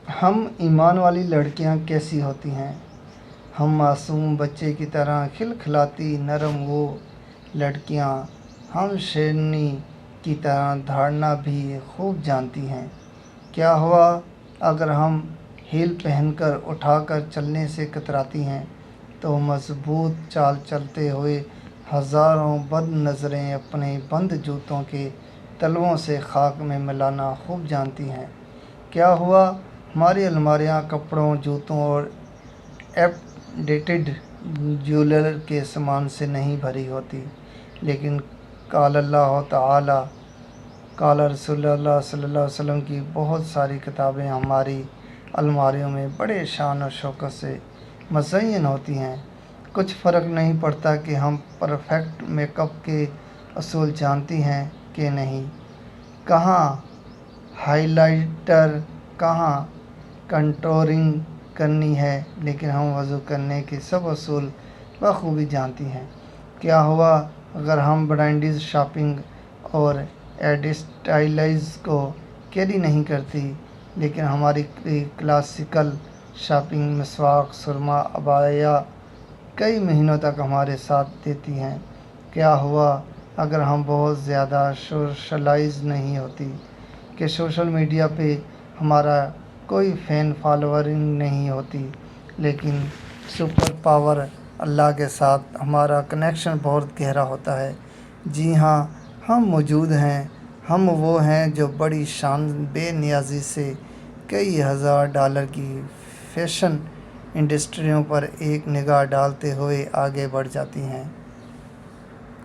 ہم ایمان والی لڑکیاں کیسی ہوتی ہیں؟ ہم معصوم بچے کی طرح کھلکھلاتی نرم وہ لڑکیاں ہم شیرنی کی طرح دھاڑنا بھی خوب جانتی ہیں۔ کیا ہوا اگر ہم ہیل پہن کر اٹھا کر چلنے سے کتراتی ہیں تو مضبوط چال چلتے ہوئے ہزاروں بد نظریں اپنے بند جوتوں کے تلووں سے خاک میں ملانا خوب جانتی ہیں۔ کیا ہوا ہماری الماریاں کپڑوں، جوتوں اور اپ ڈیٹڈ جیولر کے سامان سے نہیں بھری ہوتی، لیکن قال اللہ تعالی، قال رسول اللہ صلی اللہ علیہ وسلم کی بہت ساری کتابیں ہماری الماریوں میں بڑے شان و شوکت سے مزین ہوتی ہیں۔ کچھ فرق نہیں پڑتا کہ ہم پرفیکٹ میک اپ کے اصول جانتی ہیں کہ نہیں، کہاں ہائی لائٹر، کہاں کنٹورنگ کرنی ہے، لیکن ہم وضو کرنے کے سب اصول بخوبی جانتی ہیں۔ کیا ہوا اگر ہم برانڈز شاپنگ اور ایڈورٹائزنگ کو کیری نہیں کرتی، لیکن ہماری کلاسیکل شاپنگ مسواک، سرما، عبایا کئی مہینوں تک ہمارے ساتھ دیتی ہیں۔ کیا ہوا اگر ہم بہت زیادہ سوشلائز نہیں ہوتی، کہ سوشل میڈیا پہ ہمارا کوئی فین فالوورنگ نہیں ہوتی، لیکن سپر پاور اللہ کے ساتھ ہمارا کنیکشن بہت گہرا ہوتا ہے۔ جی ہاں، ہم موجود ہیں، ہم وہ ہیں جو بڑی شان بے نیازی سے کئی ہزار ڈالر کی فیشن انڈسٹریوں پر ایک نگاہ ڈالتے ہوئے آگے بڑھ جاتی ہیں۔